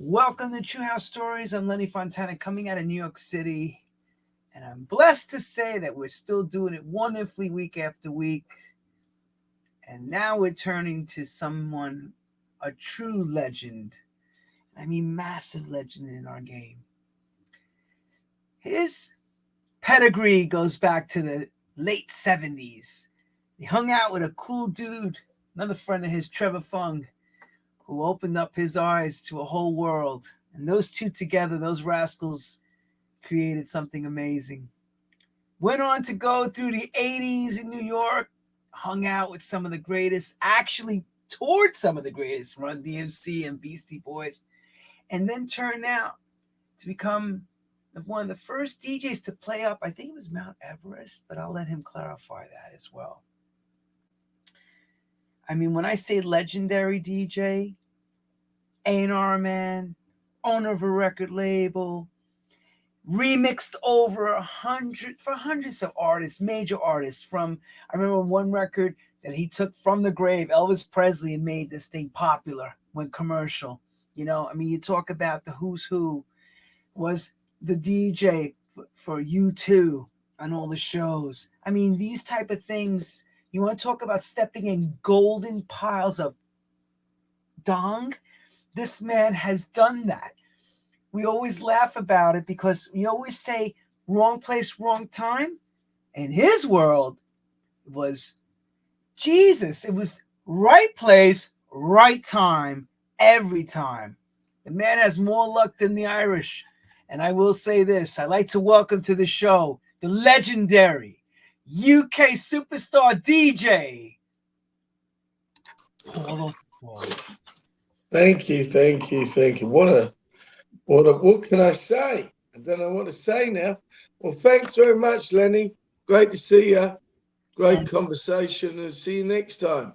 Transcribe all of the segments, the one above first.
Welcome to True House Stories. I'm Lenny Fontana coming out of New York City. And I'm blessed to say that we're still doing it wonderfully week after week. And now we're turning to someone, a true legend. I mean, massive legend in our game. His pedigree goes back to the late 70s. He hung out with a cool dude, another friend of his, Trevor Fung, who opened up his eyes to a whole world. And those two together, those rascals, created something amazing. Went on to go through the 80s in New York, hung out with some of the greatest, actually toured some of the greatest, Run DMC and Beastie Boys, and then turned out to become one of the first DJs to play up, I think it was Mount Everest, but I'll let him clarify that as well. I mean, when I say legendary DJ, A&R man, owner of a record label, remixed over hundreds of artists, major artists. From, I remember one record that he took from the grave, Elvis Presley, and made this thing popular, went commercial. You know, I mean, you talk about the who's who, was the DJ for U2 on all the shows. I mean, these type of things, you want to talk about stepping in golden piles of dong? This man has done that. We always laugh about it because we always say wrong place, wrong time. In his world, it was Jesus. It was right place, right time, every time. The man has more luck than the Irish. And I will say this, I'd like to welcome to the show the legendary UK superstar DJ, Paul Oakenfold. Thank you. What can I say? I don't know what to say now. Well, thanks very much, Lenny. Great to see you. Great conversation, and see you next time.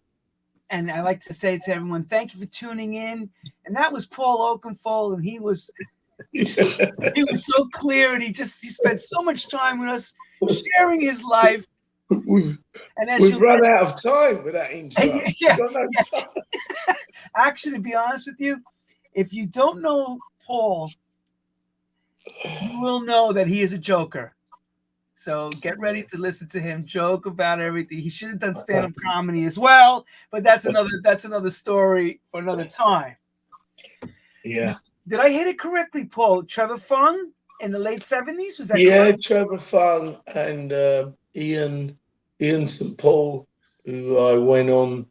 And I like to say to everyone, thank you for tuning in. And that was Paul Oakenfold, and he was so clear, and he spent so much time with us, sharing his life. We've run out of time with that intro. Yeah. Actually, to be honest with you, if you don't know Paul, you will know that he is a joker. So get ready to listen to him joke about everything. He should have done stand-up comedy as well, but that's another story for another time. Yeah. Did I hit it correctly, Paul? Trevor Fung in the late 70s? Was that correct? Trevor Fung and Ian St. Paul, who I went on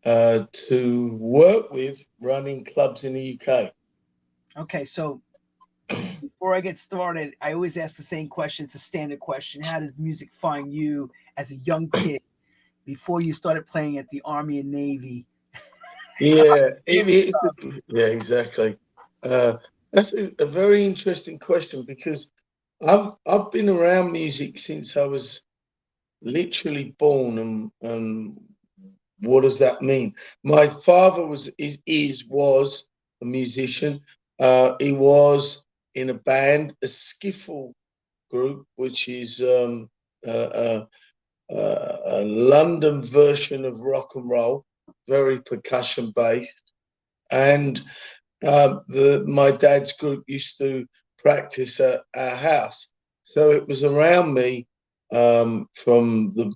to work with running clubs in the UK. Okay, so before I get started, I always ask the same question. It's a standard question. How does music find you as a young kid before you started playing at the Army and Navy? Yeah, exactly. That's a very interesting question because I've been around music since I was literally born, and what does that mean? My father was a musician. He was in a band, a skiffle group, which is a London version of rock and roll, very percussion based, and my dad's group used to practice at our house. So it was around me from the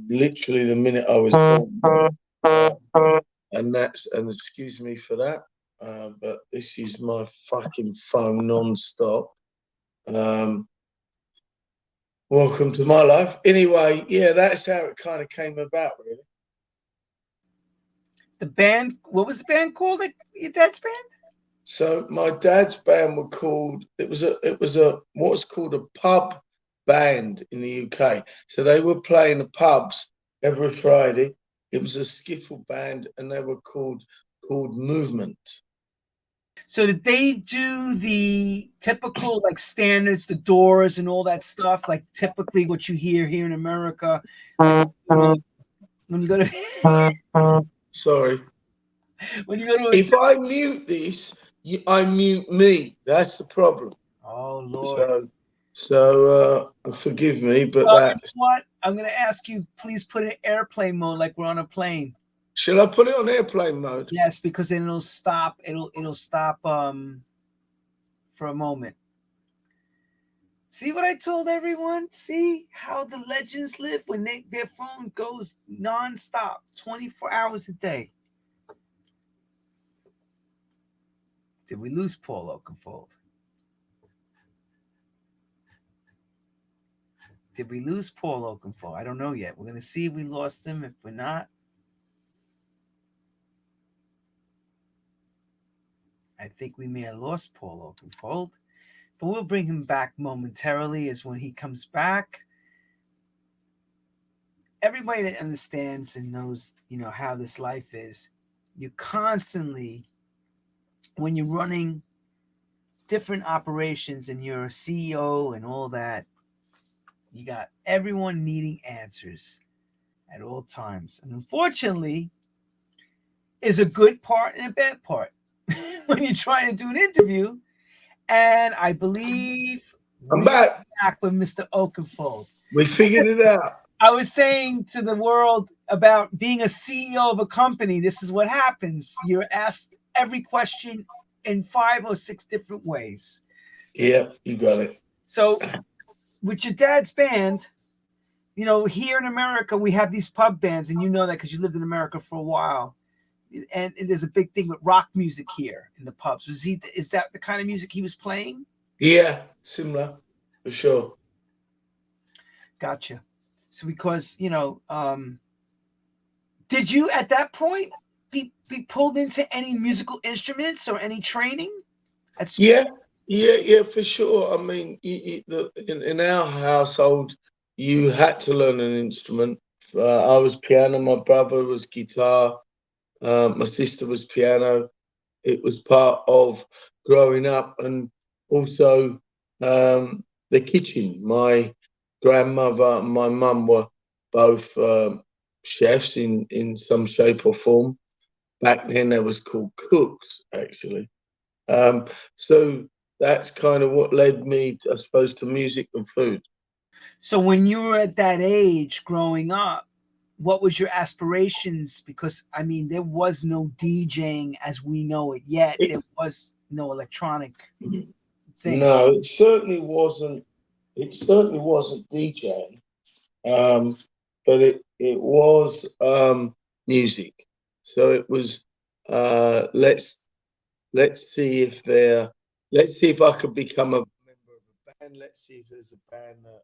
literally the minute I was born, and excuse me for that, but this is my fucking phone non-stop. Welcome to my life. Anyway, yeah, that's how it kind of came about, really. The band, what was the band called? Your dad's band? So my dad's band were called. It was what's called a pub band in the UK. So they were playing the pubs every Friday. It was a skiffle band, and they were called Movement. So did they do the typical like standards, the Doors and all that stuff, like typically what you hear here in America? Like, when you go to Sorry. When you go to if I mute this, I mute me. That's the problem. Oh Lord. So forgive me, but that's... You know what? I'm gonna ask you, please put in airplane mode like we're on a plane. Shall I put it on airplane mode? Yes, because then it'll stop. It'll stop for a moment. See what I told everyone? See how the legends live when their phone goes nonstop, 24 hours a day. Did we lose Paul Oakenfold? Did we lose Paul Oakenfold? I don't know yet. We're going to see if we lost him. If we're not, I think we may have lost Paul Oakenfold. But we'll bring him back momentarily as when he comes back. Everybody that understands and knows, how this life is, you constantly, when you're running different operations and you're a CEO and all that, you got everyone needing answers at all times. And unfortunately, is a good part and a bad part when you're trying to do an interview. And I believe I'm we're back. back with Mr. Oakenfold. We figured it out. I was saying to the world about being a CEO of a company. This is what happens. You're asked every question in 5 or 6 different ways. Yep, you got it. So with your dad's band, here in America, we have these pub bands, and you know that because you lived in America for a while. And there's a big thing with rock music here in the pubs. Is that the kind of music he was playing? Yeah, similar, for sure. Gotcha. So because, did you at that point be pulled into any musical instruments or any training at school? Yeah, for sure. I mean, in our household, you had to learn an instrument. I was piano, my brother was guitar, my sister was piano. It was part of growing up, and also the kitchen. My grandmother and my mum were both chefs in some shape or form. Back then, they was called cooks, actually. So that's kind of what led me, I suppose, to music and food. So when you were at that age growing up, what was your aspirations? Because I mean, there was no DJing as we know it yet. There was no electronic thing. No, it certainly wasn't. It certainly wasn't DJing, but it was music. So it was. Let's see if there. Let's see if I could become a member of a band. Let's see if there's a band that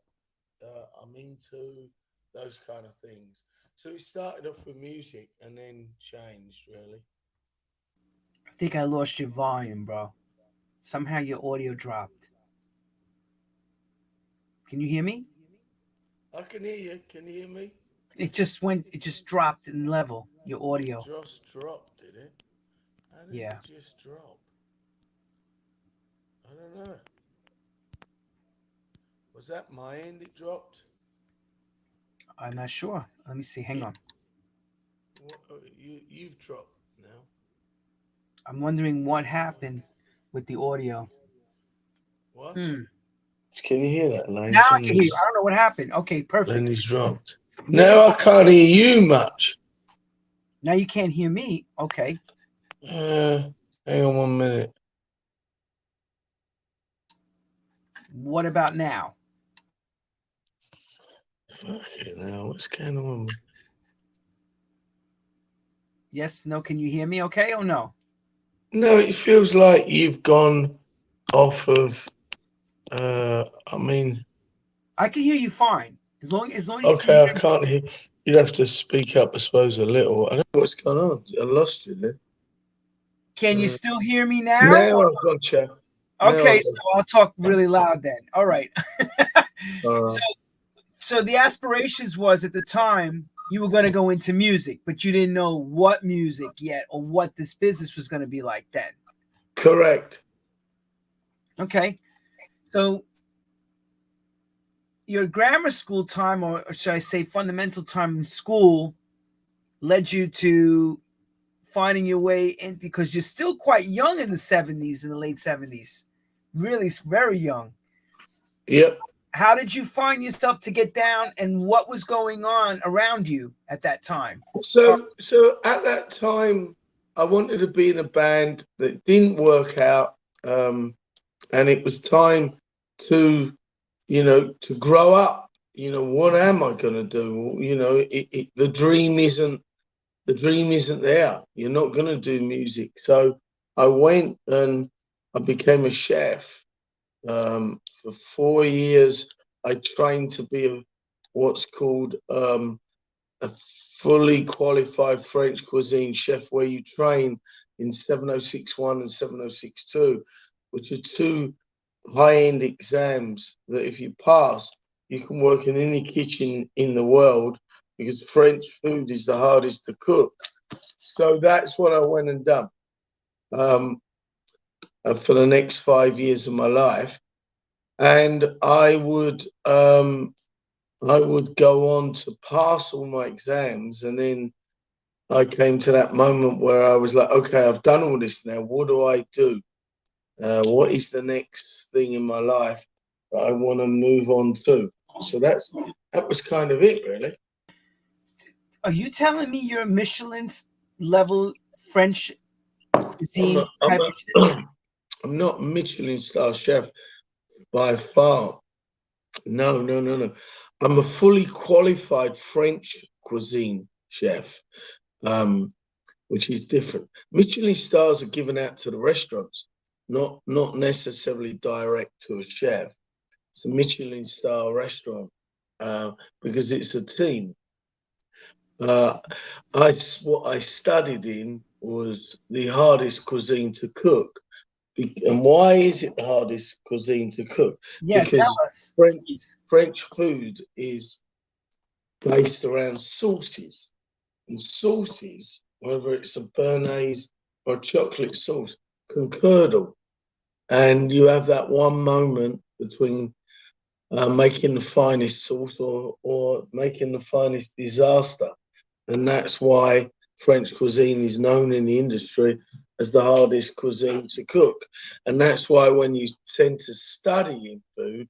I'm into. Those kind of things. So we started off with music and then changed really. I think I lost your volume, bro. Somehow your audio dropped. Can you hear me? I can hear you. Can you hear me? It just dropped in level, your It audio. just dropped, did it? How did Yeah. it just drop? I don't know. Was that my end? It dropped. I'm not sure. Let me see. Hang on. What, you've dropped now. I'm wondering what happened with the audio. What? Hmm. Can you hear that, Lane? Now I can hear you. I don't know what happened. Okay, perfect. Then he's dropped. Yeah. Now I can't hear you much. Now you can't hear me. Okay. Hang on 1 minute. What about now? Okay, now what's going on? Yes, no, can you hear me okay or no? No, it feels like you've gone off of. I mean, I can hear you fine. As long as you can okay, I hear me. can't hear. You'd have to speak up, I suppose, a little. I don't know what's going on. I lost you then. Can you still hear me now? Now I've got you. Okay, so I'll talk really loud then. All right. Uh, So the aspirations was at the time you were going to go into music, but you didn't know what music yet or what this business was going to be like then. correct. Okay. So your grammar school time, or should I say fundamental time in school, led you to finding your way in, because you're still quite young in the 70s, in the late 70s. Really very young. Yep. how did you find yourself to get down, and what was going on around you at that time? So at that time, I wanted to be in a band that didn't work out, and it was time to, to grow up. What am I going to do? The dream isn't there. You're not going to do music. So I went and I became a chef. For 4 years, I trained to be what's called a fully qualified French cuisine chef, where you train in 7061 and 7062, which are two high-end exams that if you pass, you can work in any kitchen in the world, because French food is the hardest to cook. So that's what I went and done um, for the next 5 years of my life. And I would go on to pass all my exams, and then I came to that moment where I was like, okay, I've done all this now. What do I do? What is the next thing in my life that I want to move on to? So that was kind of it, really. Are you telling me you're a Michelin level French I'm cuisine a, I'm type of shit? a, I'm not Michelin star chef by far. No, no, no, no. I'm a fully qualified French cuisine chef, um, which is different. Michelin stars are given out to the restaurants, not necessarily direct to a chef. It's a Michelin star restaurant because it's a team. Uh, what I studied in was the hardest cuisine to cook. And why is it the hardest cuisine to cook? Yeah, tell Because us, French please. French food is based around sauces, and sauces, whether it's a béarnaise or a chocolate sauce, can curdle, and you have that one moment between making the finest sauce or making the finest disaster. And that's why French cuisine is known in the industry as the hardest cuisine to cook. And that's why when you tend to study in food,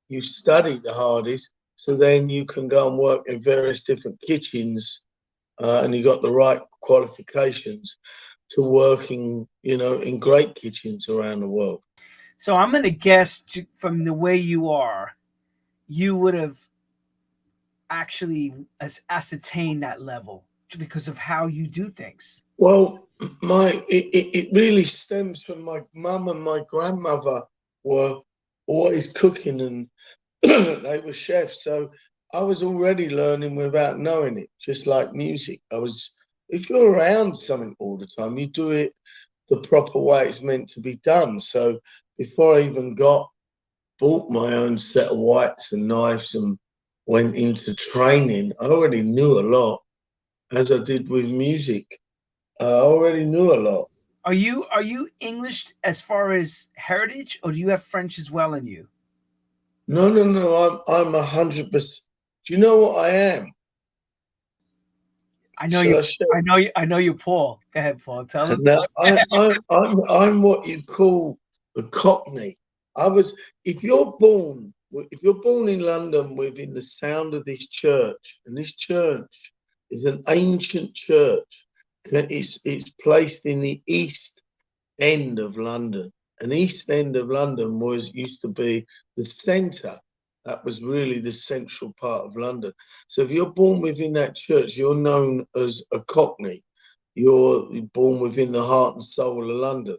you study the hardest, so then you can go and work in various different kitchens, and you got the right qualifications to working, in great kitchens around the world. So I'm gonna guess from the way you are, you would have actually ascertained that level because of how you do things. Well, it really stems from my mum and my grandmother were always cooking, and they were chefs. So I was already learning without knowing it, just like music. If you're around something all the time, you do it the proper way it's meant to be done. So before I even bought my own set of whites and knives and went into training, I already knew a lot, as I did with music. I already knew a lot. Are you English as far as heritage, or do you have French as well in you? No, no, no. I'm 100%. Do you know what I am? I know Shall you. I share? I know you. I know you, Paul. Go ahead, Paul. Tell them. No, I'm what you call a Cockney. I was. If you're born in London within the sound of this church, and this church is an ancient church. It's placed in the East End of London. And East End of London used to be the centre. That was really the central part of London. So if you're born within that church, you're known as a Cockney. You're born within the heart and soul of London.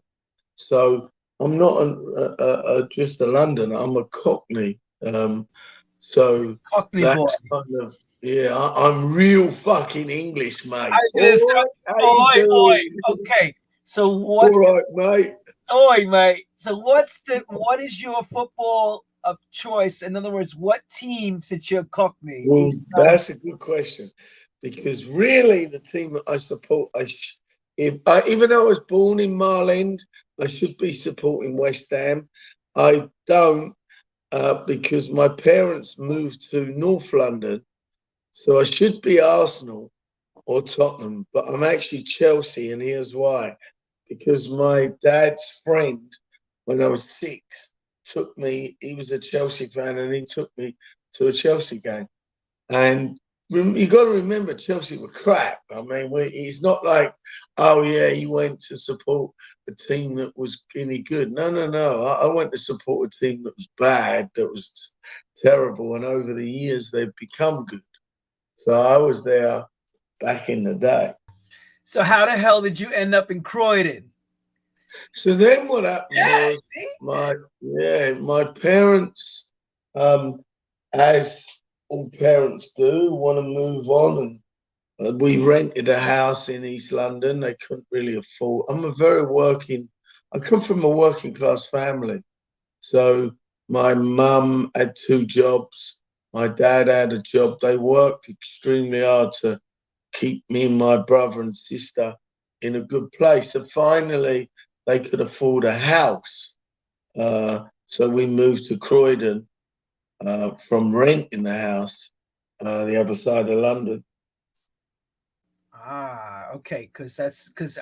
So I'm not just a Londoner. I'm a Cockney. So Cockney boy. that's kind of, yeah. I'm real fucking English, I mate. was gonna All say, right, how you oi, oi. doing? Okay. So All what's right, mate. oi, mate? So what is your football of choice? In other words, what team, since you're Cockney, Well, East London? that's a good question, because really the team that I support, even though I was born in Mile End, I should be supporting West Ham. I don't, because my parents moved to North London, so I should be Arsenal or Tottenham, but I'm actually Chelsea, and here's why: because my dad's friend, when I was 6, took me. He was a Chelsea fan, and he took me to a Chelsea game. And you got to remember, Chelsea were crap. I mean, it's not like, oh yeah, he went to support a team that was any good. No, no, no. I went to support a team that was bad, that was terrible, and over the years they've become good. So I was there back in the day. So how the hell did you end up in Croydon? So then what happened Yeah, was see? my parents, as all parents do, want to move on, and we rented a house in East London. They couldn't really afford. I come from a working class family. So my mum had two jobs. My dad had a job. They worked extremely hard to keep me and my brother and sister in a good place. And finally, they could afford a house. So we moved to Croydon from renting the house, the other side of London. Ah, okay, because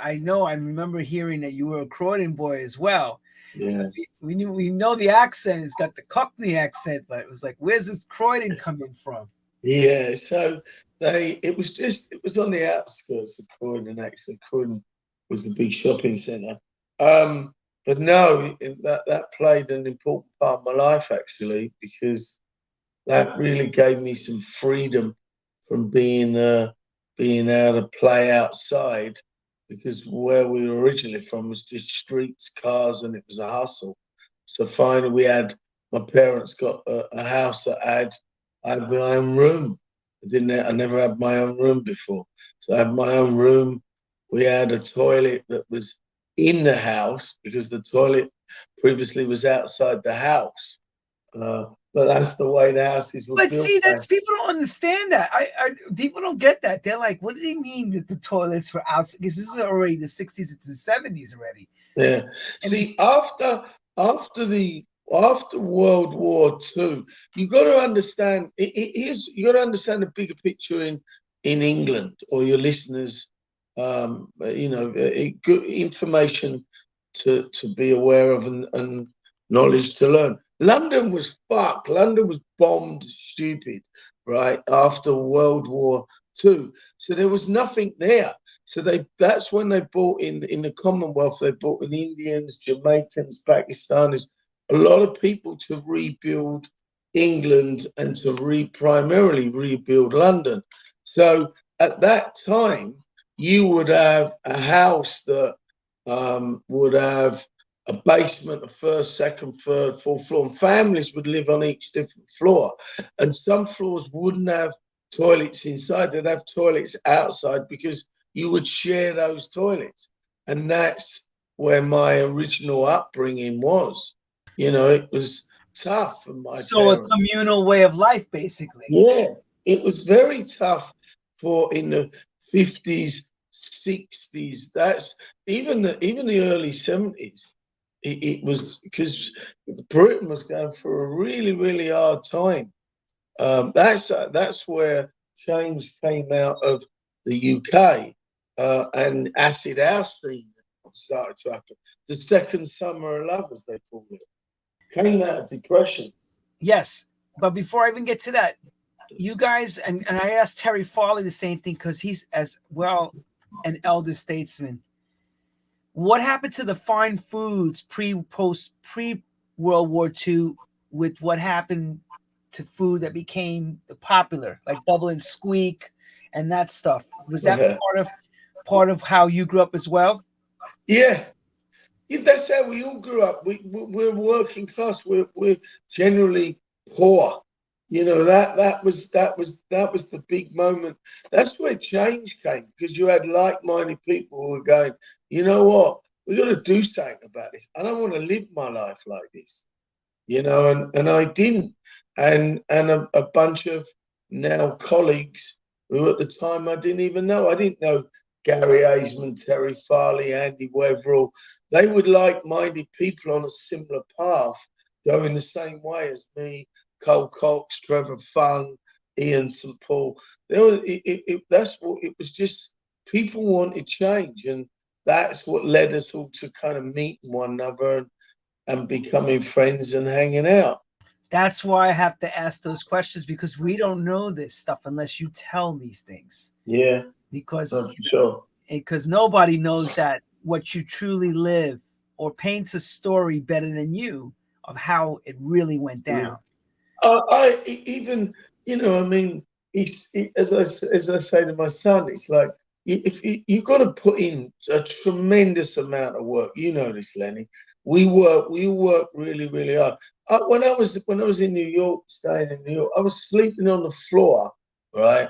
I remember hearing that you were a Croydon boy as well. So Yeah. we know the accent. It's got the Cockney accent, but it was like, where's this Croydon coming from? Yeah, so it was on the outskirts of Croydon actually. Croydon was the big shopping centre. But no, that played an important part of my life actually because that really gave me some freedom from being able to play outside because where we were originally from was just streets, cars, and it was a hustle. So finally, my parents got a house that I had my own room. I never had my own room before, so I had my own room. We had a toilet that was in the house because the toilet previously was outside the house. Uh, but that's the way the houses were But built see, back. that's people don't understand that. People don't get that. They're like, what do they mean that the toilets were outside? Because this is already the '60s into the '70s already. Yeah. And See, after World War II, you got to understand. You got to understand the bigger picture in England, or your listeners. Good information to be aware of and knowledge to learn. London was fucked. London was bombed stupid, right, after World War II. So there was nothing there. So that's when they brought in the Commonwealth, they brought in Indians, Jamaicans, Pakistanis, a lot of people to rebuild England and to primarily rebuild London. So at that time, you would have a house that would have a basement, a first, second, third, fourth floor, and families would live on each different floor. And some floors wouldn't have toilets inside; they'd have toilets outside because you would share those toilets, and that's where my original upbringing was. It was tough for my so a parents. communal way of life, basically. Yeah, it was very tough for in the 50s, 60s. That's even the early 70s. It was because Britain was going through a really, really hard time. That's where change came out of the UK and acid house thing started to happen. The second summer of love, as they call it, came out of depression. Yes, but before I even get to that, you guys and I asked Terry Farley the same thing because he's as well an elder statesman. What happened to the fine foods pre World War II with what happened to food that became popular, like Bubble and Squeak and that stuff? Was that Yeah, part of how you grew up as well? yeah. Yeah, that's how we all grew up. We're working class. We're generally poor. That was the big moment. That's where change came because you had like-minded people who were going, you know what, we got to do something about this. I don't want to live my life like this, and I didn't. And a bunch of now colleagues who at the time I didn't even know. I didn't know Gary Aisman, Terry Farley, Andy Weatherall. They were like-minded people on a similar path, going the same way as me, Cole Cox, Trevor Fung, Ian St. Paul. That's what it was. Just people wanted change, and that's what led us all to kind of meet one another and becoming friends and hanging out. That's why I have to ask those questions, because we don't know this stuff unless you tell these things. Yeah, no, Because for sure. nobody knows that what you truly live, or paints a story better than you of how it really went Yeah. down. Even, I mean, as I say to my son, it's like if you've got to put in a tremendous amount of work. You know this, Lenny. We work really, really hard. When I was in New York, staying in New York, I was sleeping on the floor, right,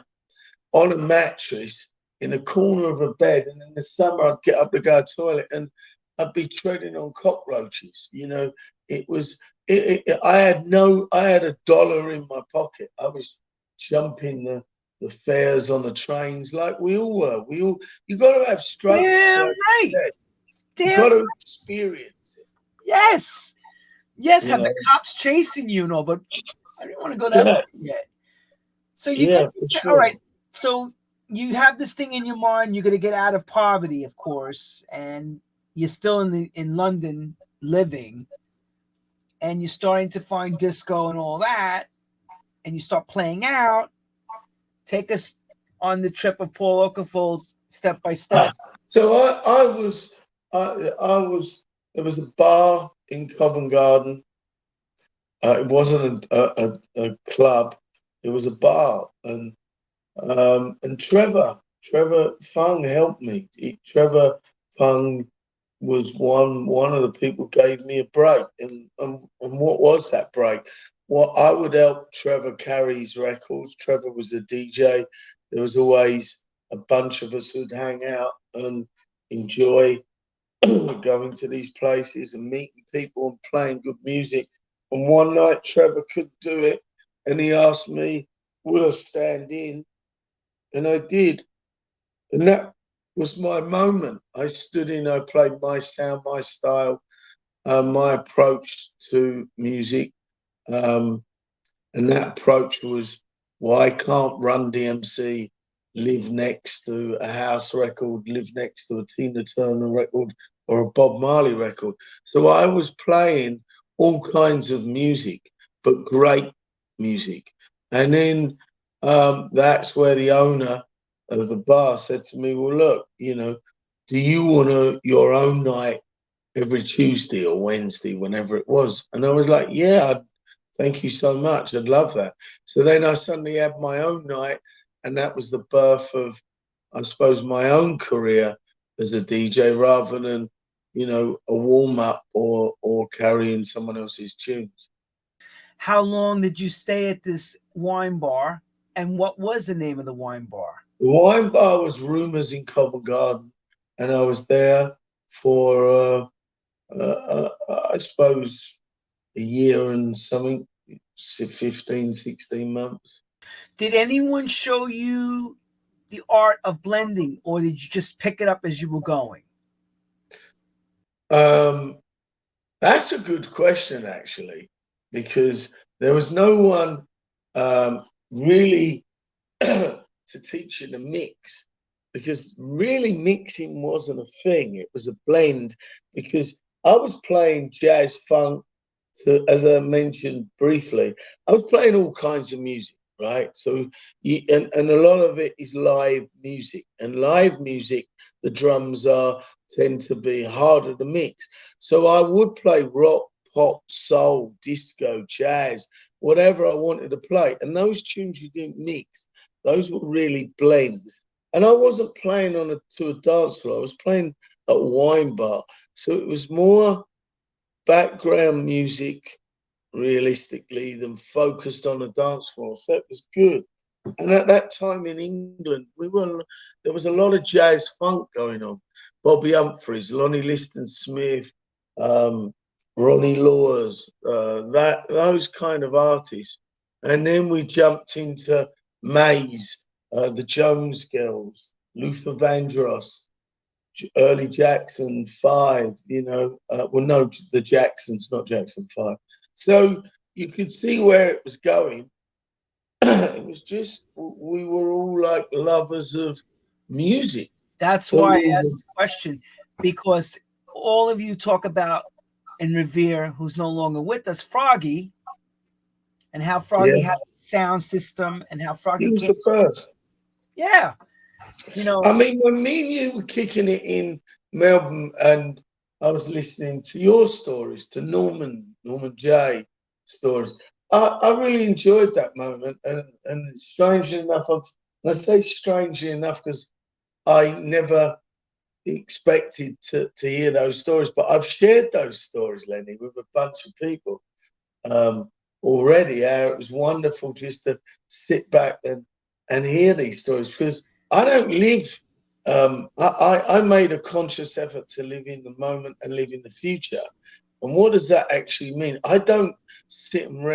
on a mattress in a corner of a bed, and in the summer I'd get up to go to the toilet, and I'd be treading on cockroaches. It was I had $1 in my pocket. I was jumping the fares on the trains like we all were. You got to have struggle to Damn have right. success. You Damn got to experience it. yes. Yes, You have the know, cops chasing you and all, but I didn't want to go that far yeah, yet. So you get yeah, for all right. sure. So you have this thing in your mind. You're gonna get out of poverty, of course, and you're still in London living, and you're starting to find disco and all that, and you start playing out. Take us on the trip of Paul Oakenfold, step by step. So I was there was a bar in Covent Garden. It wasn't a club. It was a bar, and Trevor Fung helped me. Trevor Fung was one of the people who gave me a break. And what was that break? Well, I would help Trevor carry his records. Trevor was a DJ. There was always a bunch of us who'd hang out and enjoy going to these places and meeting people and playing good music. And one night Trevor couldn't do it, and he asked me, would I stand in? And I did. And that was my moment. I stood in, I played my sound, my style, my approach to music. Um, and that approach was, why can't Run DMC live next to a house record, live next to a Tina Turner record or a Bob Marley record? So I was playing all kinds of music, but great music. And then that's where the owner of the bar said to me, well, look, do you want your own night every Tuesday or Wednesday, whenever it was? And I was like, yeah, thank you so much. I'd love that. So then I suddenly had my own night, and that was the birth of, I suppose, my own career as a DJ, rather than, a warm up or carrying someone else's tunes. How long did you stay at this wine bar, and what was the name of the wine bar? The wine bar was Rumours in Covent Garden, and I was there for, I suppose, a year and something, 15, 16 months. Did anyone show you the art of blending, or did you just pick it up as you were going? Um, That's a good question, actually, because there was no one really to teach you the mix, because really mixing wasn't a thing. It was a blend, because I was playing jazz funk. So, as I mentioned briefly, I was playing all kinds of music, right? So, and a lot of it is live music, and live music, the drums tend to be harder to mix. So, I would play rock, pop, soul, disco, jazz, whatever I wanted to play, and those tunes you didn't mix, those were really blends. And I wasn't playing to a dance floor. I was playing at a wine bar, so it was more background music realistically than focused on the dance floor. So it was good. And at that time in England, there was a lot of jazz funk going on. Bobby Humphries, Lonnie Liston Smith, um, Ronnie Laws, those kind of artists. And then we jumped into Maze, the Jones Girls, Luther Vandross, early Jackson 5, well, no, the Jacksons, not Jackson 5. So you could see where it was going. It was just, we were all like lovers of music. That's So why I we asked the question, because all of you talk about and revere, who's no longer with us, Froggy, and how Froggy Yeah, had a sound system and how he Froggy was came. the first. Yeah, I you know, mean, when me and you were kicking it in Melbourne, and I was listening to your stories, to Norman J stories, I really enjoyed that moment. And strangely enough, I say strangely enough because I never expected to hear those stories, but I've shared those stories, Lenny, with a bunch of people um, already. It was wonderful just to sit back and hear these stories because I don't live. I made a conscious effort to live in the moment and live in the future. And what does that actually mean? I don't sit and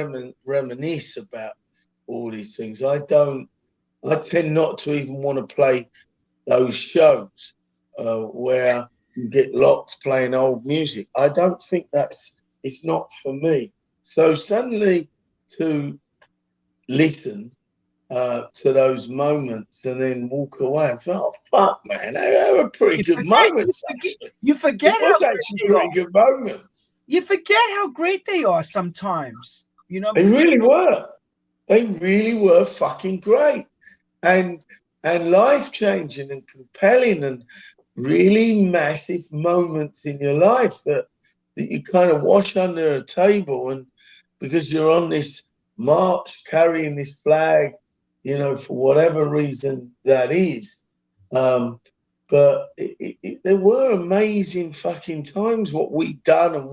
reminisce about all these things. I don't. I tend not to even want to play those shows where you get locked playing old music. I don't think it's not for me. So suddenly to listen to those moments and then walk away and think, oh fuck, man, they were pretty you good forget, moments. Actually, you it forget how was great actually they pretty are. good moments. You forget how great they are sometimes. They Because really were. They really were fucking great. and and life changing and compelling and really massive moments in your life that you kind of wash under a table, and because you're on this march carrying this flag, for whatever reason that is. um but there were amazing fucking times what we done and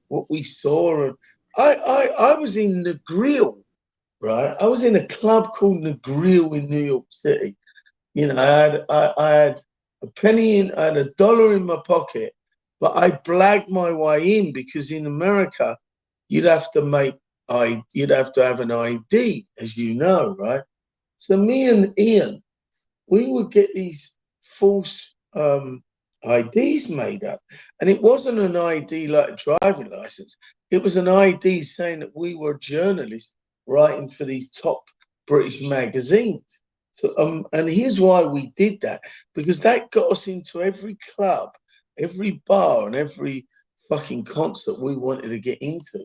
what we saw. And I was in the Grill, right? I was in a club called the Grill in New York City. I had a penny in, I had $1 in my pocket, but I blagged my way in because in America you'd have to you'd have to have an ID, as you know, right? So me and Ian, we would get these false IDs made up, and it wasn't an ID like a driving license. It was an ID saying that we were journalists writing for these top British magazines. So, and here's why we did that, because that got us into every club, every bar, and every fucking concert we wanted to get into,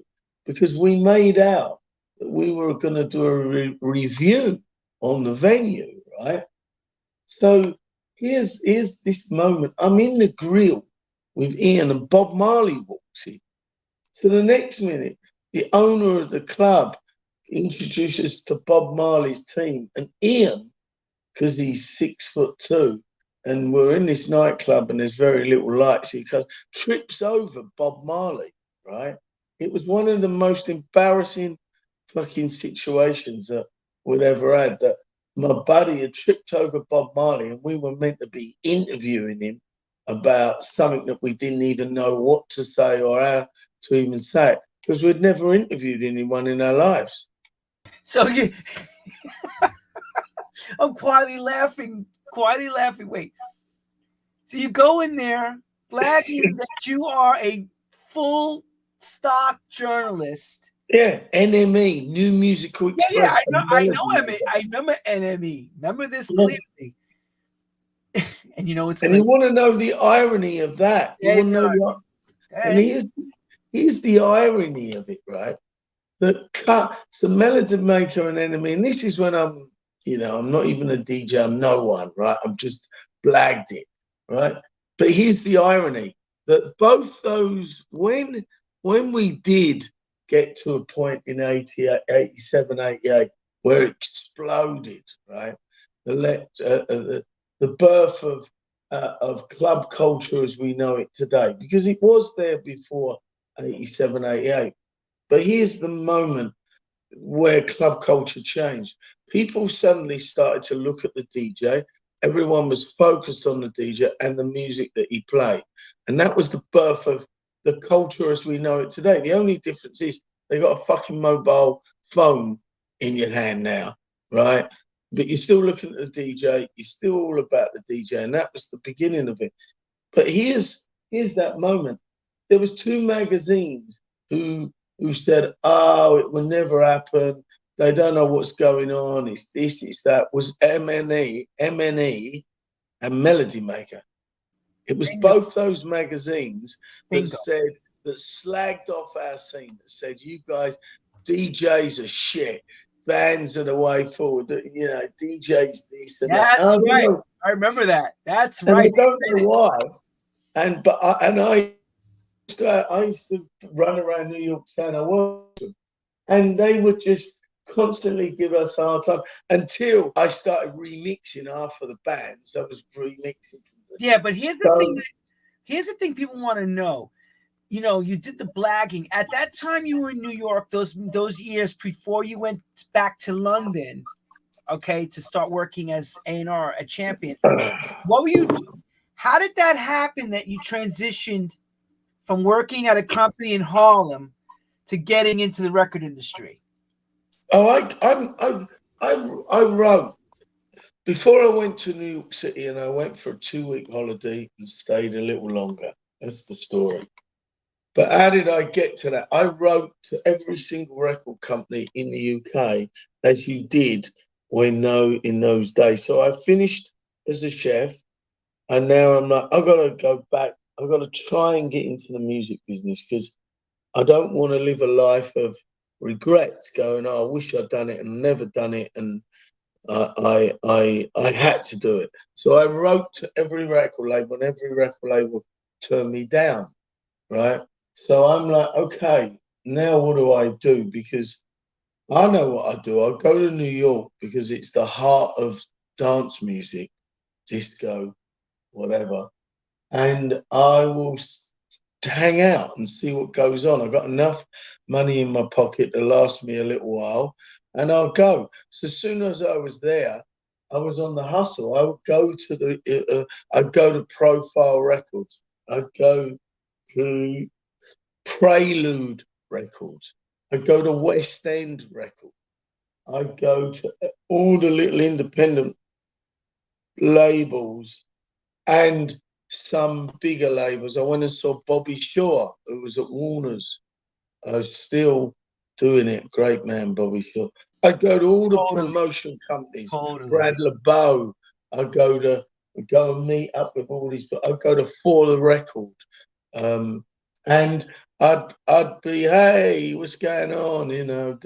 because we made out that we were going to do a review on the venue, right? So here's this moment. I'm in the Grill with Ian, and Bob Marley walks in. So the next minute, the owner of the club introduces to Bob Marley's team, and Ian, because he's 6'2", and we're in this nightclub and there's very little lights, he trips over Bob Marley, right? It was one of the most embarrassing fucking situations that we'd ever had, that my buddy had tripped over Bob Marley and we were meant to be interviewing him about something that we didn't even know what to say or how to even say it, because we'd never interviewed anyone in our lives. so you, I'm quietly laughing, quietly laughing. Wait, so you go in there flagging that you are a full stock journalist. Yeah, NME, New Musical Yeah, yeah, Express, and I know Melody. him. I remember NME. Remember this clearly. And it's And you crazy. want to know the irony of that. You Yeah, want to know and yeah. here's the irony of it, right? So Melody Maker and Enemy, and this is when I'm not even a DJ, I'm no one, right? I'm just blagged it, right? But here's the irony that both those, when we did get to a point in 88, 87, 88, where it exploded, right? The birth of club culture as we know it today, because it was there before 87, 88. But here's the moment where club culture changed. People suddenly started to look at the DJ. Everyone was focused on the DJ and the music that he played. And that was the birth of the culture as we know it today. The only difference is they got a fucking mobile phone in your hand now, right? But you're still looking at the DJ. You're still all about the DJ. And that was the beginning of it. But here's that moment. There was two magazines who said, "Oh, it will never happen. They don't know what's going on. It's this, it's that." Was MNE, and Melody Maker. It was Bingo, both those magazines that bingo. said that slagged off our scene, that said, you guys, DJs are shit. Bands are the way forward. You know, DJs this and that. That's right. I remember that. That's right. I don't know why. I used to run around New York saying I was, and they would just constantly give us a hard time until I started remixing half of the bands. I was remixing. Yeah, but here's the thing. Here's the thing people want to know. You know, you did the blagging. At that time you were in New York, those years before you went back to London, okay, to start working as A&R, a champion. What were you doing? How did that happen that you transitioned from working at a company in Harlem to getting into the record industry? Oh, I wrote before I went to New York City, and I went for a 2-week holiday and stayed a little longer. That's the story. But how did I get to that? I wrote to every single record company in the UK, as you did in those days. So I finished as a chef, and now I'm like, I've got to go back. I've got to try and get into the music business because I don't want to live a life of regrets. Going, oh, I wish I'd done it and never done it, and I had to do it. So I wrote to every record label, and every record label turned me down. Right. So I'm like, okay, now what do I do? Because I know what I do. I go to New York because it's the heart of dance music, disco, whatever. And I will hang out and see what goes on. I've got enough money in my pocket to last me a little while, and I'll go. So as soon as I was there, I was on the hustle. I would go to I'd go to Profile Records. I'd go to Prelude Records. I go to West End Records. I go to all the little independent labels and some bigger labels. I went and saw Bobby Shaw, who was at Warner's. I was still doing it. Great man, Bobby Shaw. I go to all the promotion companies. Brad LeBeau. I go and meet up with all these. I go to For the Record. And I'd be, hey, what's going on? You know,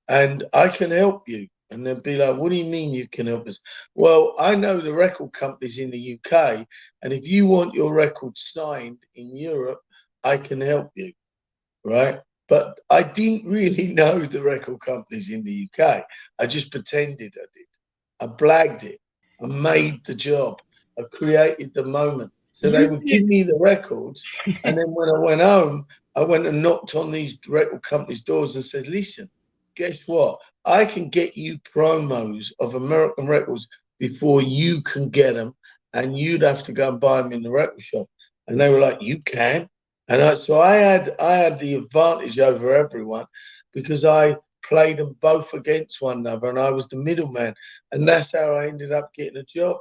and I can help you. And they'd be like, what do you mean you can help us? Well, I know the record companies in the UK, and if you want your record signed in Europe, I can help you, right? But I didn't really know the record companies in the UK. I just pretended I did. I blagged it. I made the job. I created the moment. So they would give me the records, and then when I went home, I went and knocked on these record companies' doors and said, listen, guess what? I can get you promos of American records before you can get them, and you'd have to go and buy them in the record shop. And they were like, you can? And so I had the advantage over everyone because I played them both against one another, and I was the middleman. And that's how I ended up getting a job.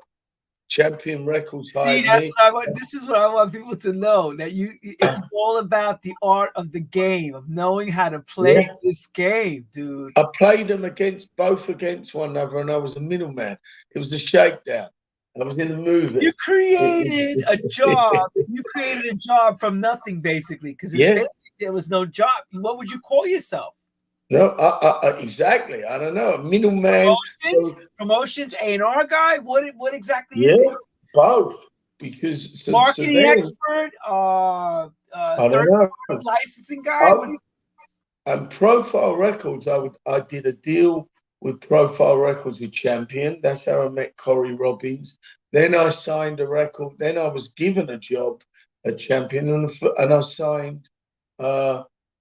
Champion Records hired me. This is what I want people to know, that it's all about the art of the game, of knowing how to play this game, dude. I played them both against one another, and I was a middleman. It was a shakedown. I was in the movie. You created a job. You created a job from nothing, basically, because there was no job. What would you call yourself? No, exactly. I don't know. A middleman. Promotions, A&R guy. What exactly is it? Both. Because marketing expert, I don't know. Licensing guy. And Profile Records, I did a deal with Profile Records with Champion. That's how I met Corey Robbins. Then I signed a record. Then I was given a job at Champion, and I signed.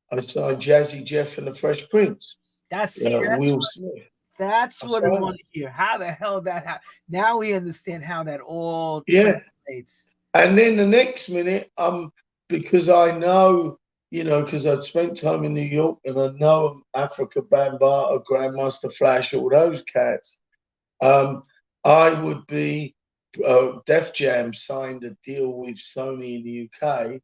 I signed Jazzy Jeff and the Fresh Prince. That's Will Smith. That's what I want to hear. How the hell that happened? Now we understand how that all translates. And then the next minute, because I know, because I'd spent time in New York and I know Africa Bambaataa, Grandmaster Flash, all those cats. I would be Def Jam signed a deal with Sony in the UK.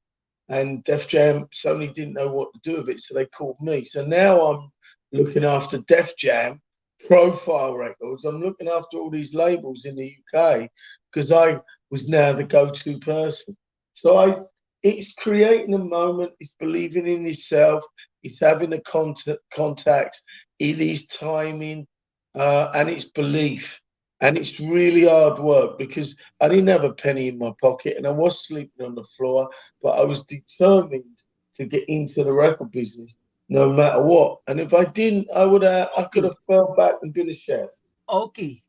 And Def Jam, Sony didn't know what to do with it, so they called me. So now I'm looking after Def Jam, Profile Records. I'm looking after all these labels in the UK because I was now the go-to person. So it's creating a moment. It's believing in yourself. It's having a contacts. It is timing, and it's belief. And it's really hard work because I didn't have a penny in my pocket and I was sleeping on the floor, but I was determined to get into the record business no matter what. And if I didn't, I could have fell back and been a chef. Okay.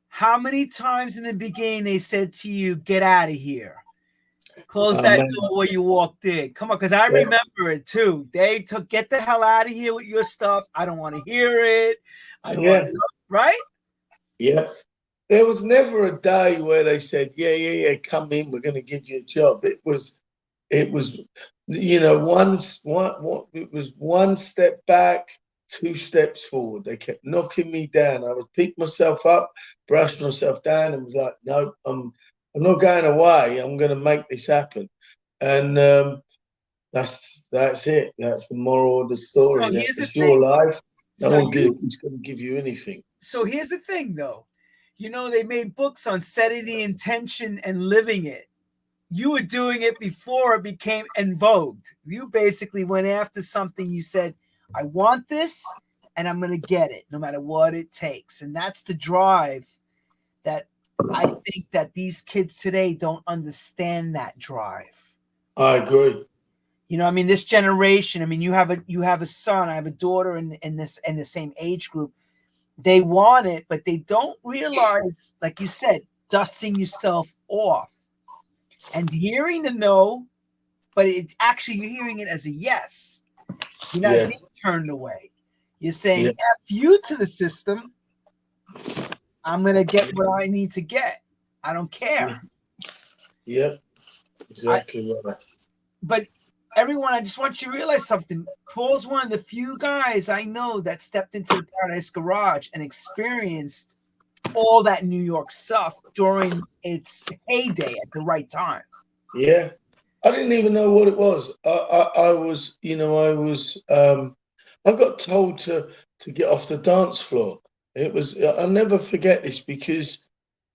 How many times in the beginning they said to you, get out of here? Close that Man, door where you walked in. Come on, because I yeah, remember it too. They took get the hell out of here with your stuff. I don't want to hear it. I don't want yeah, to know. Right? yeah. There was never a day where they said, yeah, come in, we're going to give you a job. It was, it was one step back, two steps forward. They kept knocking me down. I would pick myself up, brush myself down, and was like, no, I'm not going away. I'm going to make this happen. And that's it. That's the moral of the So story. here's the It's your thing. life. No So one you is going to give you anything. so here's the thing though. They made books on setting the intention and living it. You were doing it before it became en vogue. You basically went after something. You said, I want this and I'm going to get it no matter what it takes. And that's the drive that I think that these kids today don't understand that drive. I agree. This generation, you have a son, I have a daughter in the same age group. They want it, but they don't realize, like you said, dusting yourself off and hearing the no, but it actually you're hearing it as a yes. You're not Yeah, being turned away. You're yeah, saying F you to the system. I'm gonna get what I need to get. I don't yeah, care. yeah. I Exactly right. but everyone, I just want you to realize something. Paul's one of the few guys I know that stepped into the Paradise Garage and experienced all that New York stuff during its heyday at the right time. Yeah, I didn't even know what it was. I was, I got told to get off the dance floor. It was, I'll never forget this because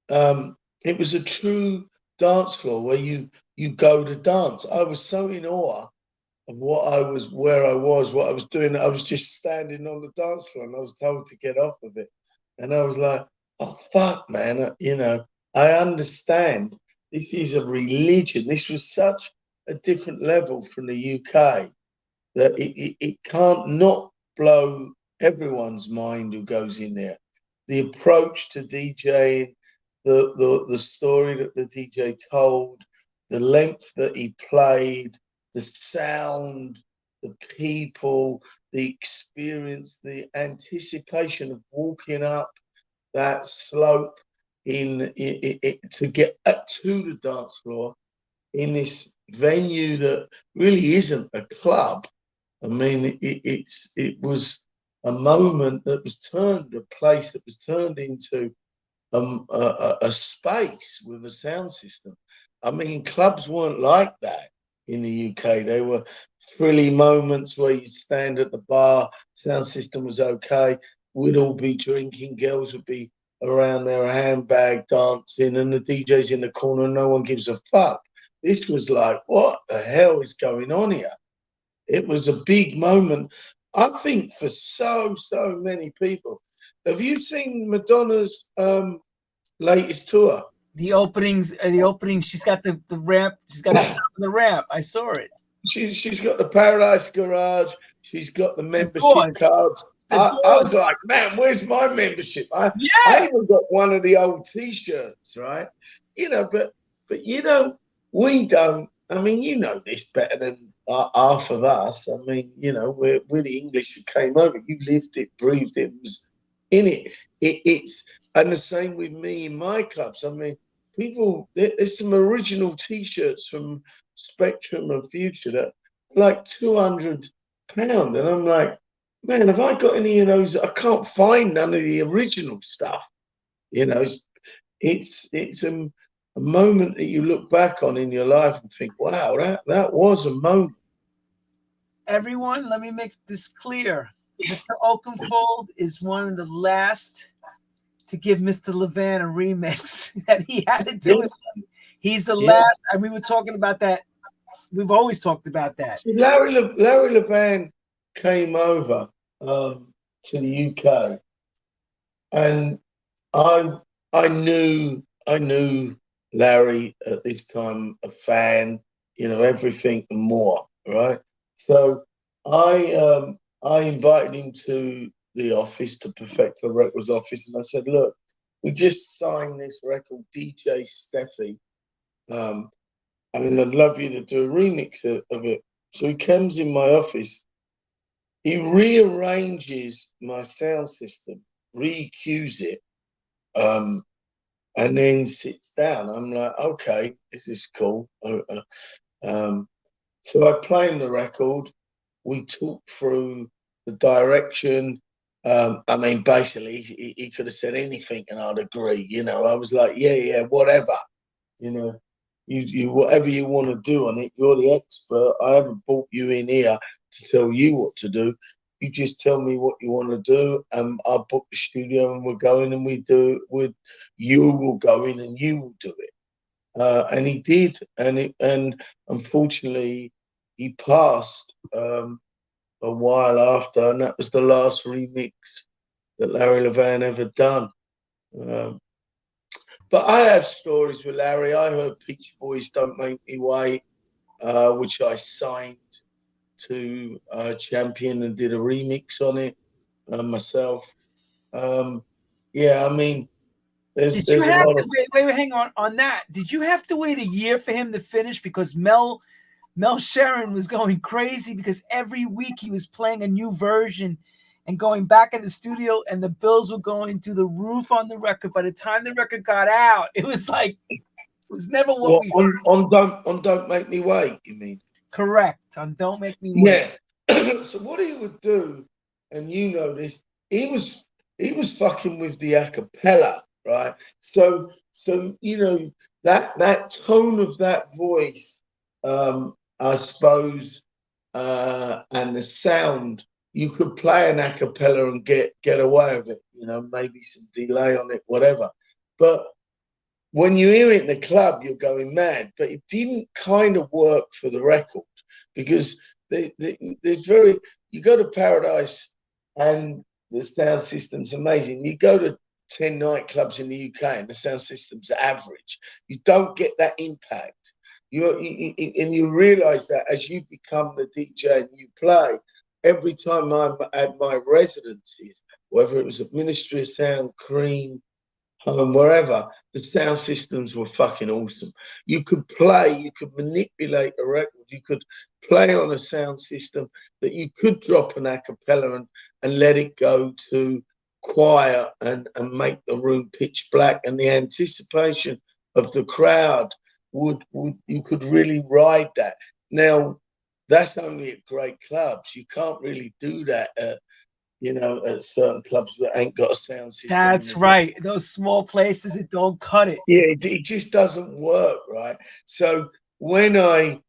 it was a true dance floor where you go to dance. I was so in awe of where I was, what I was doing. I was just standing on the dance floor, and I was told to get off of it, and I was like, "Oh fuck, man!" I understand. This is a religion. This was such a different level from the UK that it can't not blow everyone's mind who goes in there. The approach to DJing, the story that the DJ told, the length that he played, the sound, the people, the experience, the anticipation of walking up that slope to get to the dance floor in this venue that really isn't a club. I mean, it was a moment that was turned, a place that was turned into a space with a sound system. I mean, clubs weren't like that in the UK. They were frilly moments where you'd stand at the bar, sound system was okay, we'd all be drinking, girls would be around their handbag dancing, and the DJ's in the corner, and no one gives a fuck. This was like, what the hell is going on here? It was a big moment, I think, for so many people. Have you seen Madonna's latest tour? The opening. She's got the ramp. She's got the top of the ramp. I saw it. She's got the Paradise Garage. She's got the The membership doors. cards. The I was doors. like, man, where's my membership? I Yeah. even got one of the old T-shirts, right? But we don't. I mean, you know this better than half of us. I mean, we're the English who came over. You lived it, breathed it, was in it. It's and the same with me in my clubs. I mean, there's some original T-shirts from Spectrum and Future that like £200, and I'm like, man, have I got any of those? I can't find none of the original stuff. It's a moment that you look back on in your life and think, wow, that was a moment. Everyone, let me make this clear. Mr. Oakenfold is one of the last to give Mr. Levan a remix that he had to do Yeah, with him. He's the yeah, last, and we were talking about that We've always talked about that. So Larry Levan came over to the UK, and I I knew Larry at this time, a fan, everything and more, right? So I invited him to the office, to Perfecto Records office, and I said, look, we just signed this record, DJ Steffi. I mean, I'd love you to do a remix of it. So he comes in my office, he rearranges my sound system, re-EQs it, um, and then sits down. I'm like, okay, this is cool. Um, so I play him the record. We talk through the direction. I mean, basically, he could have said anything and I'd agree. I was like, yeah, whatever. You whatever you want to do on it. You're the expert. I haven't brought you in here to tell you what to do. You just tell me what you want to do, and I'll book the studio, and we're going, and we do it. You will go in, and you will do it. And he did, and unfortunately, he passed a while after, and that was the last remix that Larry Levan ever done. But I have stories with Larry. I heard Peach Boys "Don't Make Me Wait," which I signed to Champion and did a remix on it myself. Yeah, I mean, Did you there's a have lot to of wait, hang on that? Did you have to wait a year for him to finish because Mel Sharon was going crazy because every week he was playing a new version and going back in the studio, and the bills were going through the roof on the record. By the time the record got out, it was never what we heard. Don't Make Me Wait, you mean? Correct. On Don't Make Me Wait. Yeah. So what he would do, and you know this, he was fucking with the a cappella, right? So that tone of that voice, I suppose, and the sound, you could play an a cappella and get away with it, maybe some delay on it, whatever. But when you hear it in the club, you're going mad. But it didn't kind of work for the record because there's you go to Paradise and the sound system's amazing. You go to 10 nightclubs in the UK and the sound system's average. You don't get that impact. And you realize that as you become the DJ and you play, every time I'm at my residencies, whether it was at Ministry of Sound, Cream, home, wherever, the sound systems were fucking awesome. You could manipulate a record, you could play on a sound system that you could drop an a cappella and let it go to quiet and make the room pitch black, and the anticipation of the crowd would you could really ride that. Now, that's only at great clubs. You can't really do that at certain clubs that ain't got a sound system. That's right. Those small places, it don't cut it. Yeah, it just doesn't work, right? So when I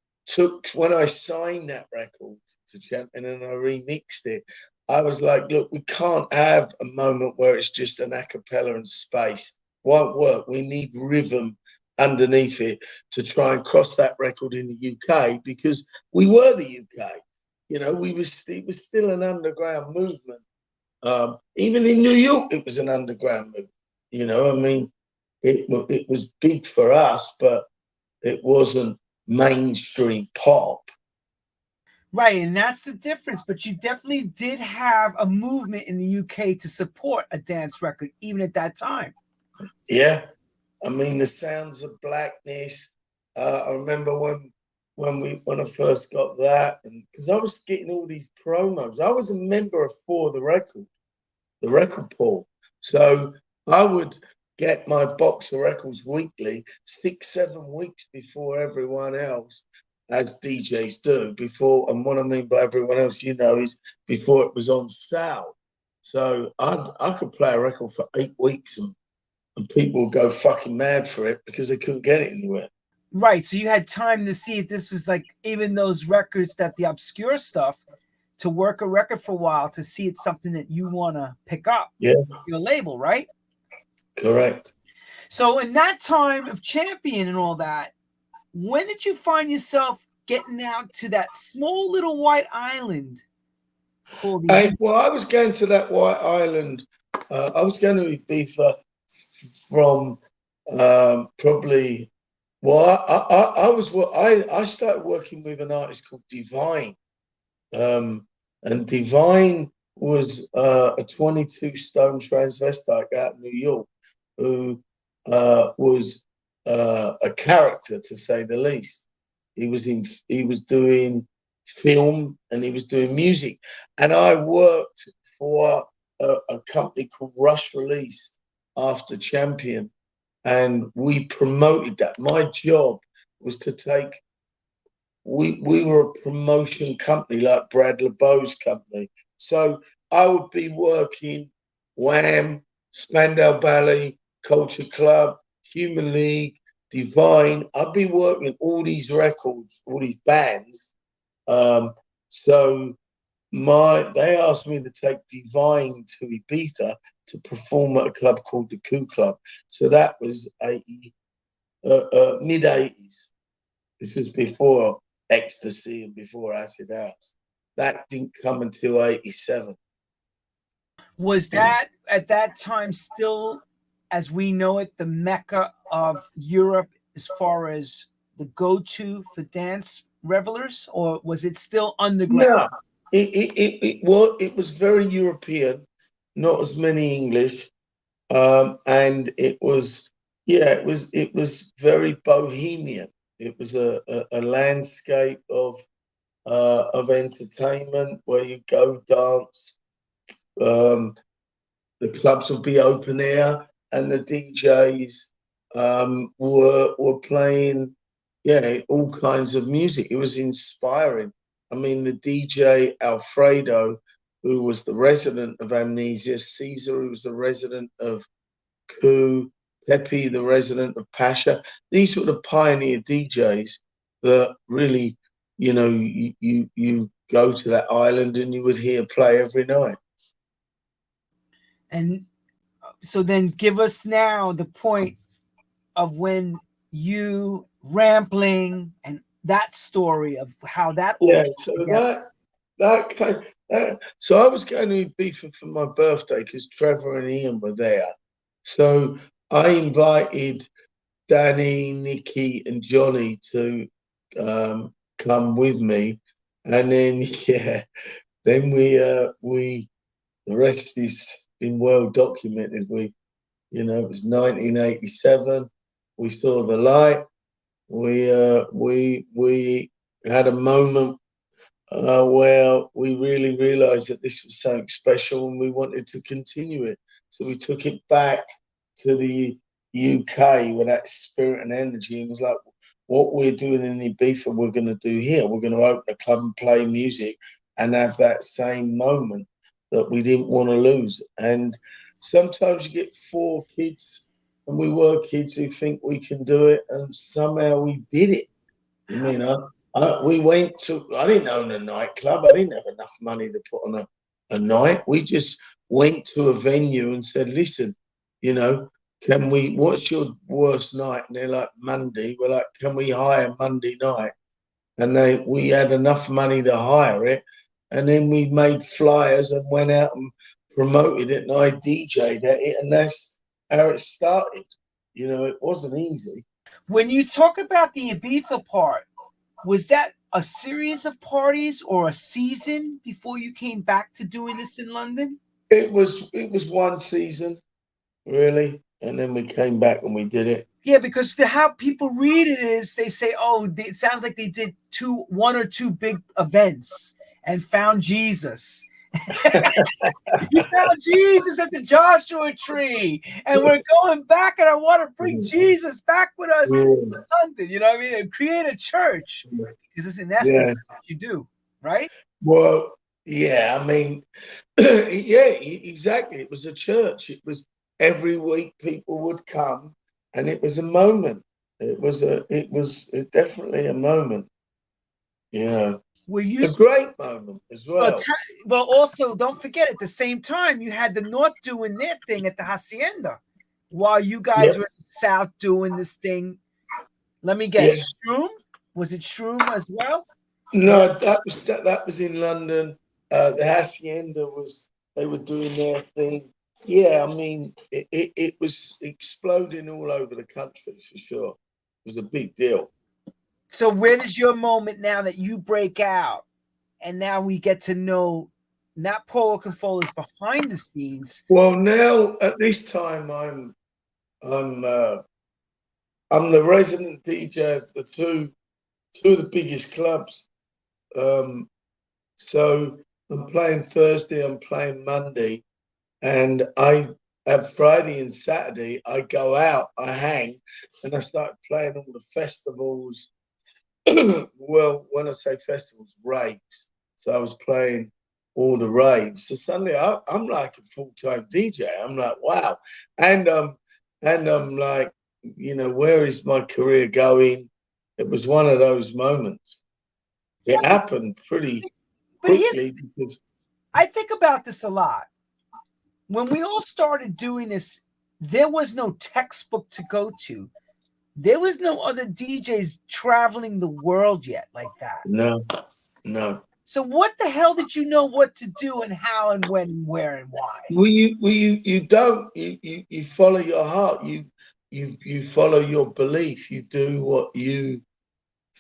signed that record to Champion and I remixed it, I was like, look, we can't have a moment where it's just an a cappella and space. Won't work. We need rhythm underneath it to try and cross that record in the UK, because we were the UK. It was still an underground movement. Even in New York, it was an underground movement. I mean, it was big for us, but it wasn't mainstream pop. Right, and that's the difference. But you definitely did have a movement in the UK to support a dance record, even at that time. Yeah, I mean, the Sounds of Blackness. I remember when I first got that, and because I was getting all these promos. I was a member of For the Record Pool, so I would get my box of records weekly, 6-7 weeks before everyone else, as DJs do, before. And what I mean by everyone else, is before it was on sale. So I could play a record for 8 weeks and people would go fucking mad for it because they couldn't get it anywhere. Right. So you had time to see if this was like even those records, that the obscure stuff, to work a record for a while to see it's something that you want to pick up. Yeah. Your label, right? Correct. So in that time of Champion and all that, when did you find yourself getting out to that small little white island called Well, I was going to that white island. I was going to Ibiza from probably. Well, I started working with an artist called Divine, and Divine was a 22-stone transvestite out in New York who was a character, to say the least. He was doing film and he was doing music, and I worked for a company called Rush Release after Champion, and we promoted that. My job was to take. We were a promotion company like Brad LeBeau's company, so I would be working Wham, Spandau Ballet, Culture Club, Human League, Divine. I'd be working all these records, all these bands. So they asked me to take Divine to Ibiza to perform at a club called the Coup Club. So that was mid 80s. This was before Ecstasy and before Acid House. That didn't come until 87. Was that at that time still, as we know it, the mecca of Europe as far as the go-to for dance revelers, or was it still underground? No, it was very European, not as many English, and it was very bohemian. It was a landscape of entertainment where you go dance. The clubs would be open air, and the DJs were playing, all kinds of music. It was inspiring. I mean, the DJ Alfredo, who was the resident of Amnesia, Caesar, who was the resident of Coup, Pepe, the resident of Pasha. These were the pioneer DJs that really, you go to that island and you would hear play every night. And so then give us now the point of when you Rampling and that story of how that all came So together. so I was going to Ibiza for my birthday because Trevor and Ian were there. So I invited Danny, Nikki, and Johnny to come with me, and then then we the rest is been well documented. It was 1987. We saw the light. We had a moment where we really realized that this was something special and we wanted to continue it. So we took it back to the UK with that spirit and energy, and was like, what we're doing in Ibiza, we're going to do here. We're going to open a club and play music and have that same moment that we didn't want to lose. And sometimes you get 4 kids, and we were kids who think we can do it, and somehow we did it. We went to, I didn't own a nightclub. I didn't have enough money to put on a night. We just went to a venue and said, listen, what's your worst night? And they're like, Monday. We're like, can we hire Monday night? And we had enough money to hire it. And then we made flyers and went out and promoted it, and I DJ'd at it. And that's how it started. It wasn't easy. When you talk about the Ibiza part, was that a series of parties or a season before you came back to doing this in London? It was one season, really, and then we came back and we did it. Yeah, because how people read it is they say, oh, it sounds like they did 1 or 2 big events and found Jesus. You found Jesus at the Joshua tree, and we're going back, and I want to bring Jesus back with us to London. You know what I mean? And create a church, because in essence, that's what you do, right? Well, I mean, exactly. It was a church. It was every week people would come, and it was a moment. It was definitely a moment. Were you a great moment as well? Well, also don't forget at the same time you had the North doing their thing at the Hacienda, while you guys were in the South doing this thing. Let me guess, Shroom? Was it Shroom as well? No, that was in London. The Hacienda was they were doing their thing. Yeah, I mean it was exploding all over the country for sure. It was a big deal. So where is your moment now that you break out, and now we get to know not Paul Oakenfold is behind the scenes. Well, now at this time I'm uh, I'm the resident DJ of the two of the biggest clubs. Um, so I'm playing Thursday, I'm playing Monday, and I have Friday and Saturday. I go out, I hang, and I start playing all the festivals. Well, when I say festivals, raves. So I was playing all the raves. So suddenly I'm like a full-time DJ. I'm like, wow, and I'm like, where is my career going? It was one of those moments. Yeah, It happened pretty but here's quickly because I think about this a lot. When we all started doing this, there was no textbook to go to. There was no other DJs traveling the world yet like that. no, no. So what the hell did you know what to do and how and when and where and why? You don't you follow your heart. You follow your belief. You do what you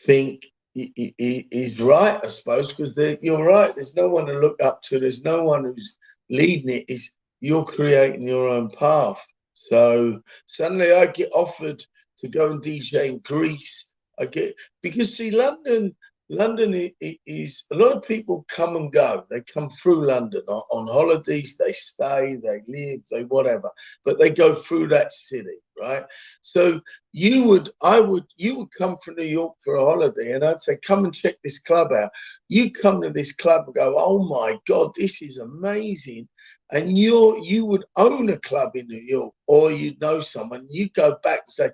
think is right, I suppose, because you're right. There's no one to look up to. There's no one who's leading it. Is you're creating your own path. So suddenly I get offered to go and DJ in Greece. I get because see London is a lot of people come and go. They come through London on holidays. They stay, they live, they whatever, but they go through that city, right? So you would come from New York for a holiday, and I'd say, come and check this club out. You come to this club and go, oh my God, this is amazing. And you would own a club in New York, or you'd know someone. You go back and say,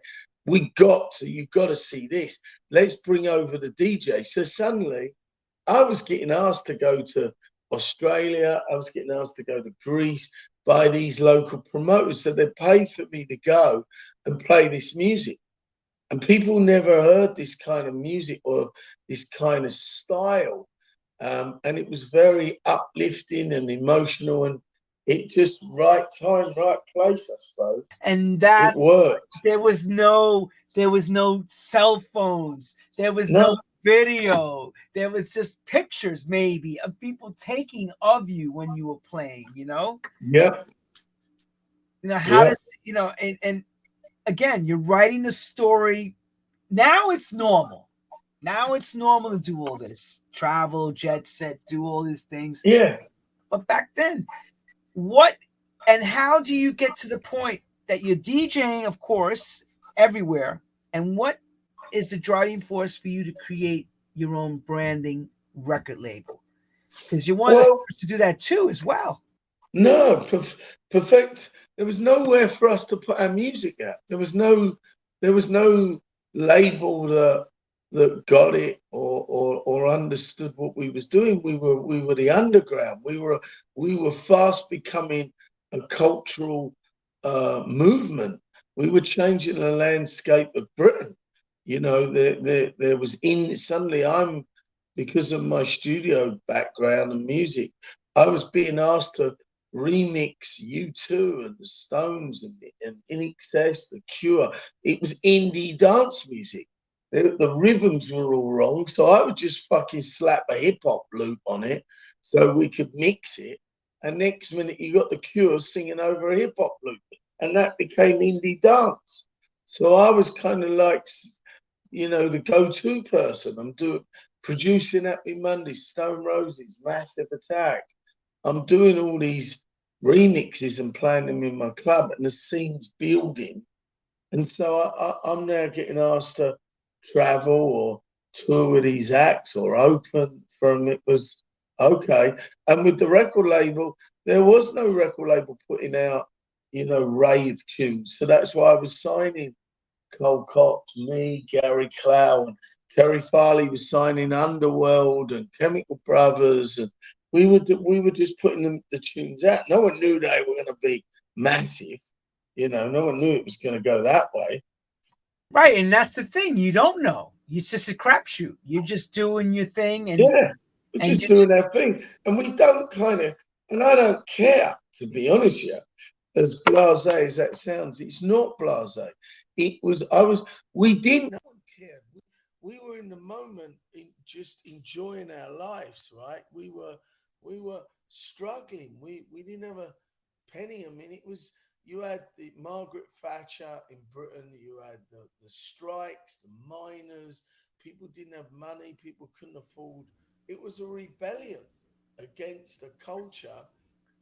you've got to see this. Let's bring over the DJ. So suddenly I was getting asked to go to Australia. I was getting asked to go to Greece by these local promoters. So they paid for me to go and play this music. And people never heard this kind of music or this kind of style. And it was very uplifting and emotional, and it just right time, right place, I suppose. And It that's worked. there was no cell phones. There was no No, video. There was just pictures maybe of people taking of you when you were playing. yeah, How yeah, does and again, you're writing a story. Now it's normal. Now it's normal to do all this. Travel, jet set, do all these things. yeah. But back then, what and how do you get to the point that you're DJing, of course, everywhere? And what is the driving force for you to create your own branding record label? Because you're one of the Well, first to do that too, as well. no, perfect. There was nowhere for us to put our music at. There was no label that got it or understood what we was doing. We were the underground. We were fast becoming a cultural movement. We were changing the landscape of Britain. There was suddenly because of my studio background and music, I was being asked to remix U2 and the Stones and In Excess, The Cure. It was indie dance music. The rhythms were all wrong, so I would just fucking slap a hip hop loop on it so we could mix it. And next minute, you got The Cure singing over a hip hop loop, and that became indie dance. So I was kind of like, the go-to person. I'm doing producing Happy Monday, Stone Roses, Massive Attack. I'm doing all these remixes and playing them in my club, and the scene's building. And so I'm now getting asked to travel or tour with these acts or open for them. It was okay. And with the record label, there was no record label putting out, rave tunes. So that's why I was signing Cole Cox, me, Gary Clow, and Terry Farley was signing Underworld and Chemical Brothers, and we were just putting the tunes out. No one knew they were going to be massive. No one knew it was going to go that way. Right, and that's the thing. You don't know. it's just a crapshoot. You're just doing your thing, Yeah, we're and just you doing just our thing. And we don't kind of, and I don't care, to be honest with you, as blasé as that sounds, it's not blasé. It was, we didn't care. We were in the moment, just enjoying our lives, right? We were struggling. We didn't have a penny. I mean, it was, you had the Margaret Thatcher in Britain, you had the strikes, the miners, people didn't have money, people couldn't afford. It was a rebellion against a culture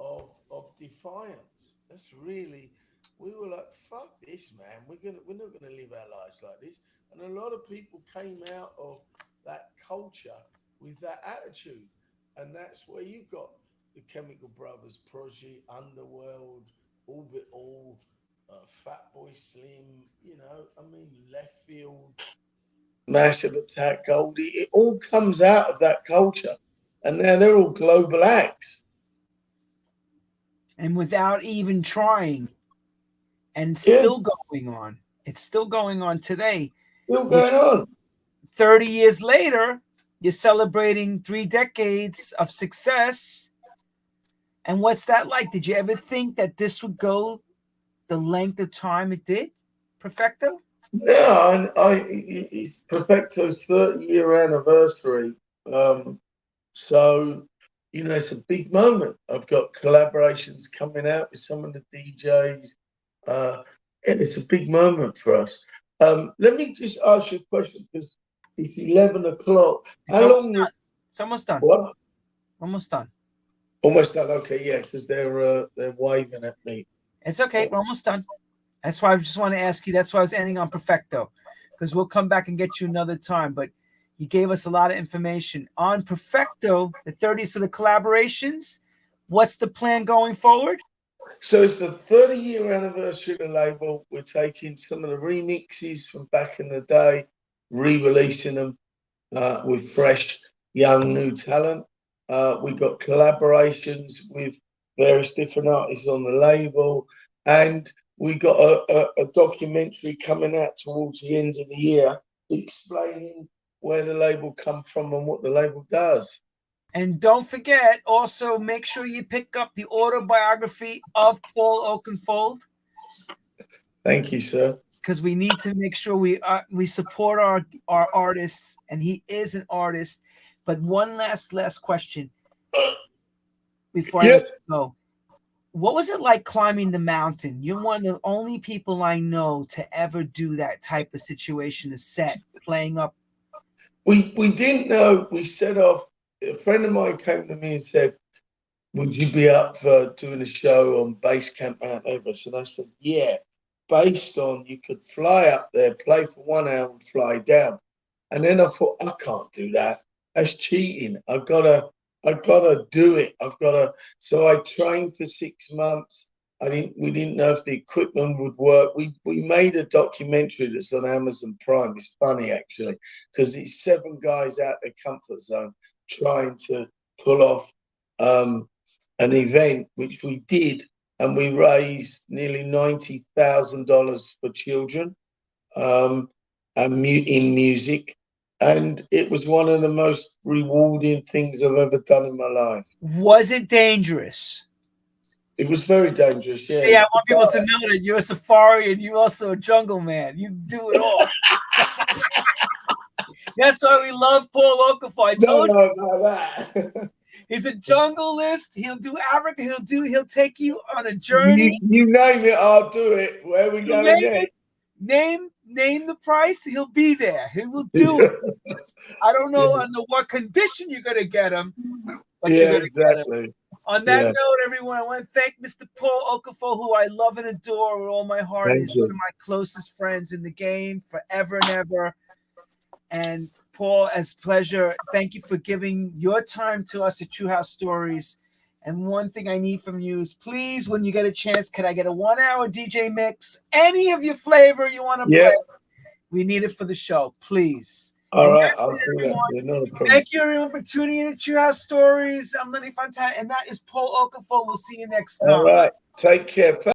of defiance. That's really, we were like, fuck this, man. We're not gonna live our lives like this. And a lot of people came out of that culture with that attitude. And that's where you got the Chemical Brothers, Prodigy, Underworld, Orbit All, Fatboy Slim, I mean, Left Field, Massive Attack, Goldie. It all comes out of that culture. And now they're all global acts. and without even trying, and Yeah, still going on. It's still going on today. still You going on. 30 years later, you're celebrating 3 decades of success. And what's that like? Did you ever think that this would go the length of time it did? Perfecto? Yeah, it's Perfecto's 30-year anniversary. So, it's a big moment. I've got collaborations coming out with some of the DJs. And it's a big moment for us. Let me just ask you a question because it's 11 o'clock. It's How almost long you, done. It's almost done. what? Almost done. Almost done. Okay, yeah, because they're waving at me. It's okay. We're almost done. That's why I just want to ask you. That's why I was ending on Perfecto, because we'll come back and get you another time. But you gave us a lot of information on Perfecto, the 30th of the collaborations. What's the plan going forward? So it's the 30-year anniversary of the label. We're taking some of the remixes from back in the day, re-releasing them with fresh, young, new talent. We got collaborations with various different artists on the label, and we got a documentary coming out towards the end of the year explaining where the label come from and what the label does. And don't forget, also make sure you pick up the autobiography of Paul Oakenfold, Thank you, sir. because we need to make sure we support our artists, and he is an artist. But one last question before I let Yep. you go. What was it like climbing the mountain? You're one of the only people I know to ever do that type of situation, a set, playing up. We didn't know. We set off. A friend of mine came to me and said, would you be up for doing a show on Base Camp Mount Everest? And I said, yeah, based on you could fly up there, play for 1 hour and fly down. And then I thought, I can't do that. That's cheating. I gotta do it. So I trained for 6 months. We didn't know if the equipment would work. We made a documentary that's on Amazon Prime. It's funny actually, because it's 7 guys out their comfort zone trying to pull off an event, which we did, and we raised nearly $90,000 for children in music. And it was one of the most rewarding things I've ever done in my life. Was it dangerous? It was very dangerous, yeah. See, I want people to know that you're a safari and you're also a jungle man. You do it all. That's why we love Paul Oakenfold. I No, told you, no, no, that. he's a junglist. He'll do Africa. He'll take you on a you, journey. you name it, I'll do it. Where we You going name next? it. Name the price. He'll be there. He will do it. I don't know Yeah, under what condition you're gonna get him, but you're yeah, gonna get him. exactly. On that Yeah, note, everyone, I want to thank Mr. Paul Oakenfold, who I love and adore with all my heart. thank He's one of you. my closest friends in the game, forever and ever. And Paul, as pleasure, thank you for giving your time to us at True House Stories. And one thing I need from you is please, when you get a chance, could I get a 1 hour DJ mix? Any of your flavor you want to Yeah, play. We need it for the show, please. all And right, that's I'll it, do that. everyone. Yeah, not a problem. Thank you, everyone, for tuning in to True House Stories. I'm Lenny Fontana, and that is Paul Oakenfold. We'll see you next All time. right, take care.